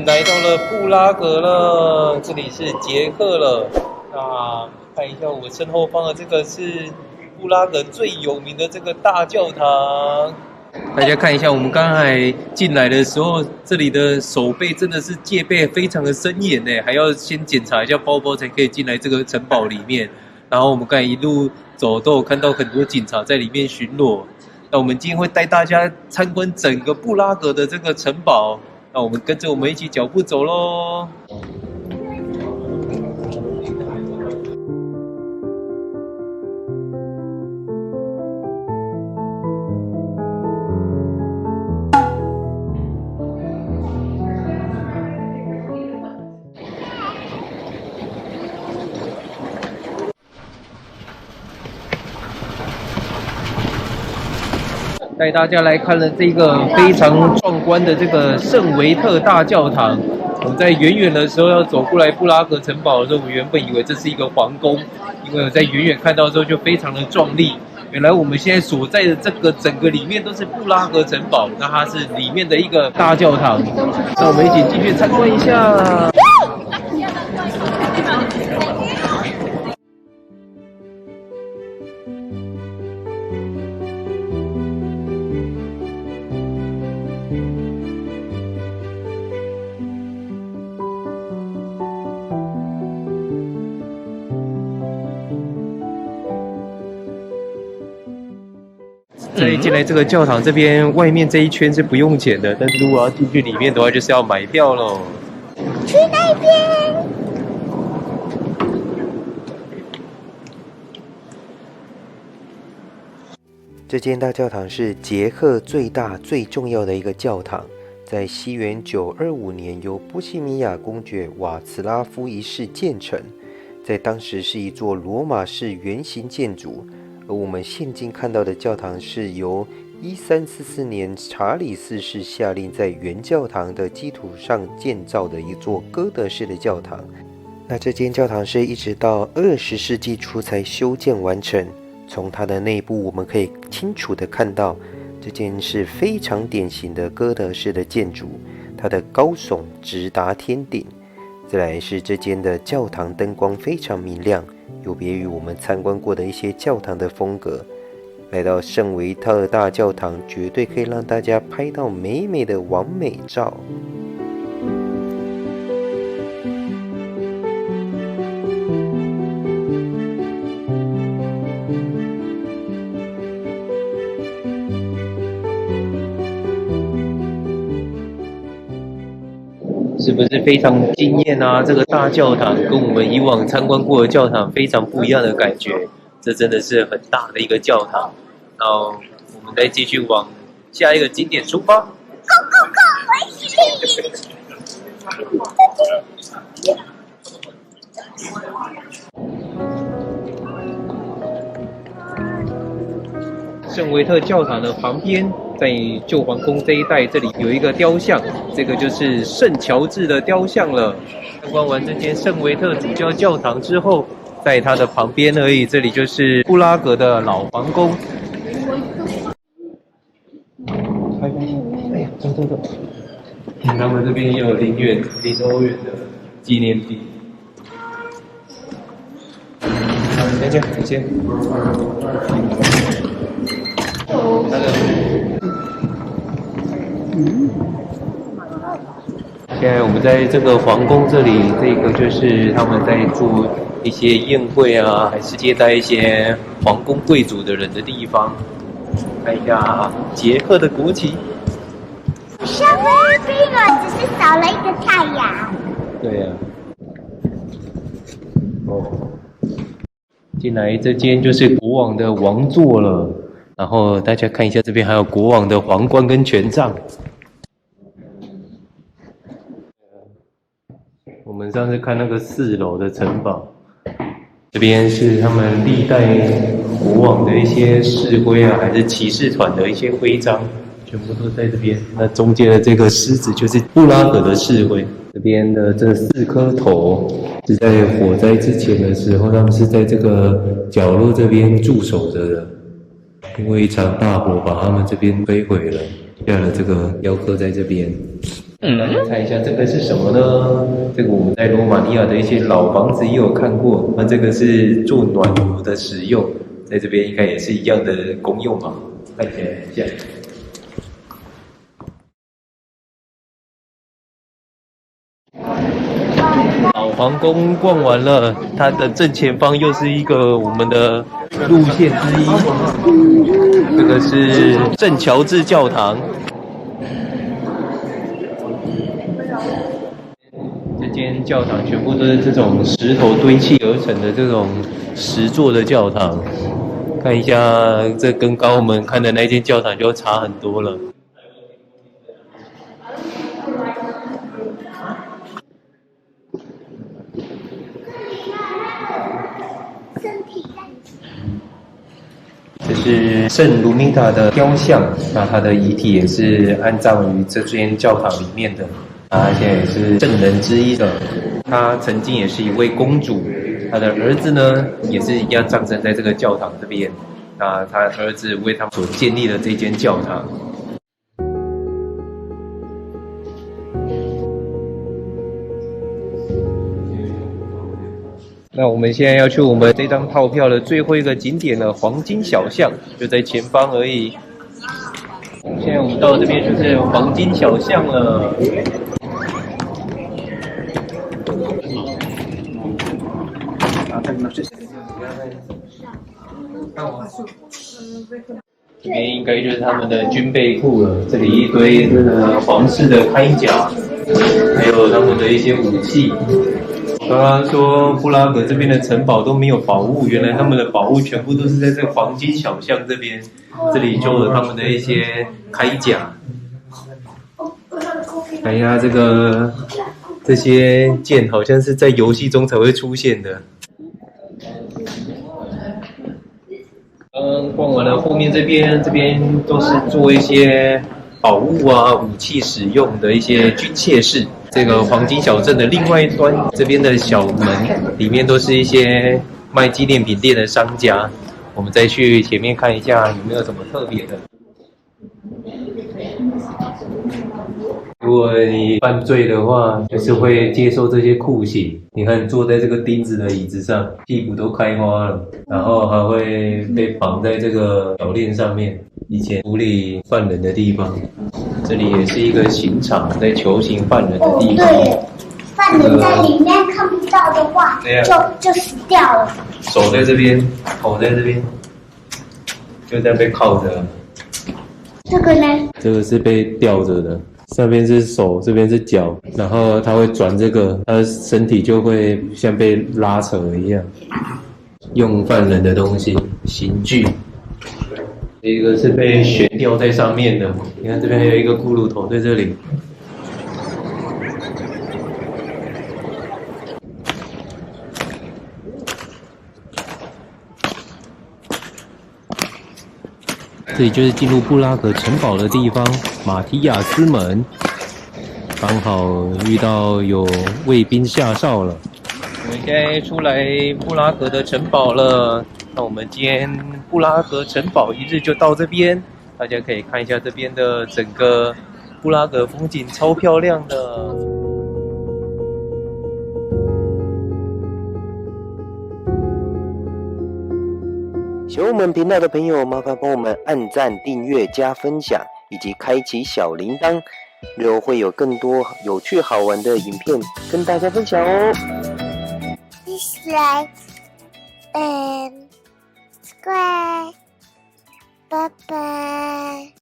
来到了布拉格了，这里是捷克了。那看一下我身后方的这个是布拉格最有名的这个大教堂。大家看一下，我们刚才进来的时候，这里的守备真的是戒备非常的森严呢，还要先检查一下包包才可以进来这个城堡里面。然后我们刚才一路走都有看到很多警察在里面巡逻。那我们今天会带大家参观整个布拉格的这个城堡。那我们跟着我们一起脚步走咯。带大家来看了这个非常壮观的这个圣维特大教堂。我们在远远的时候要走过来布拉格城堡的时候，我们原本以为这是一个皇宫，因为我在远远看到之后就非常的壮丽。原来我们现在所在的这个整个里面都是布拉格城堡，那它是里面的一个大教堂。那我们一起进去参观一下。在进来这个教堂这边，外面这一圈是不用钱的，但是如果要进去里面的话，就是要买票咯。去那边。这间大教堂是捷克最大最重要的一个教堂，在西元925年由波西米亚公爵瓦茨拉夫一世建成，在当时是一座罗马式圆形建筑。而我们现今看到的教堂是由1344年查理四世下令在原教堂的基础上建造的一座哥德式的教堂。那这间教堂是一直到20世纪初才修建完成。从它的内部我们可以清楚地看到，这间是非常典型的哥德式的建筑，它的高耸直达天顶。再来是这间的教堂灯光非常明亮，有别于我们参观过的一些教堂的风格。来到圣维特大教堂，绝对可以让大家拍到美美的完美照。是不是非常惊艳啊？这个大教堂跟我们以往参观过的教堂非常不一样的感觉，这真的是很大的一个教堂。然后我们再继续往下一个景点出发。Go go go！ 我一起。圣维特教堂的旁边，在旧皇宫这一带，这里有一个雕像，这个就是圣乔治的雕像了。参观完这间圣维特主教教堂之后，在它的旁边而已，这里就是布拉格的老皇宫。哎呀，走走走！他们这边也有0欧元的纪念币。等一下，等先。现在我们在这个皇宫这里，这个就是他们在做一些宴会啊，还是接待一些皇宫贵族的人的地方。看一下捷克的国旗。稍微冰了，只是少了一个太阳。对呀。哦。进来这间就是国王的王座了。然后大家看一下，这边还有国王的皇冠跟权杖。我们上次看那个4楼的城堡，这边是他们历代国王的一些士徽啊，还是骑士团的一些徽章，全部都在这边。那中间的这个狮子就是布拉格的士徽。这边的这4颗头是在火灾之前的时候，他们是在这个角落这边驻守着的。因为一场大火把他们这边摧毁了，下了这个雕刻在这边。来看一下这个是什么呢？这个我们在罗马尼亚的一些老房子也有看过。那这个是做暖炉的使用，在这边应该也是一样的功用嘛。看起来很像。老皇宫逛完了，它的正前方又是一个我们的路线之一。这个是圣乔治教堂。这间教堂全部都是这种石头堆砌而成的这种石座的教堂。看一下，这跟刚我们看的那间教堂就差很多了。这是圣卢米塔的雕像，那他的遗体也是安葬于这间教堂里面的。他现在也是圣人之一的。他曾经也是一位公主，他的儿子呢也是一样葬身在这个教堂这边。那他儿子为他们所建立的这间教堂。那我们现在要去我们这张套票的最后一个景点了，黄金小巷，就在前方而已。现在我们到这边就是黄金小巷了。这边应该就是他们的军备库了，这里一堆这个皇室的铠甲，还有他们的一些武器。刚刚说布拉格这边的城堡都没有宝物，原来他们的宝物全部都是在这个黄金小巷这边，这里就有他们的一些铠甲。看一下这些剑好像是在游戏中才会出现的。逛完了后面这边都是做一些宝物啊、武器使用的一些军械室。这个黄金小镇的另外一端，这边的小门里面都是一些卖纪念品店的商家。我们再去前面看一下有没有什么特别的。如果你犯罪的话，就是会接受这些酷刑。你看，坐在这个钉子的椅子上，屁股都开花了，然后还会被绑在这个铰链上面。以前处理犯人的地方，这里也是一个刑场，在囚刑犯人的地方。对，犯人在里面看不到的话，就死掉了。手在这边，头在这边，就这样被铐着。这个呢？这个是被吊着的。上边是手，这边是脚，然后他会转这个，他的身体就会像被拉扯一样。用犯人的东西，刑具。这个是被悬吊在上面的，你看这边还有一个骷髅头在这里。这里就是进入布拉格城堡的地方，马提亚斯门。刚好遇到有卫兵下哨了。我们现在出来布拉格的城堡了。那我们今天布拉格城堡一日就到这边，大家可以看一下这边的整个布拉格风景，超漂亮的。喜欢我们频道的朋友，麻烦帮我们按赞、订阅、加分享，以及开启小铃铛，日后会有更多有趣好玩的影片跟大家分享哦。Please like and subscribe. Bye bye.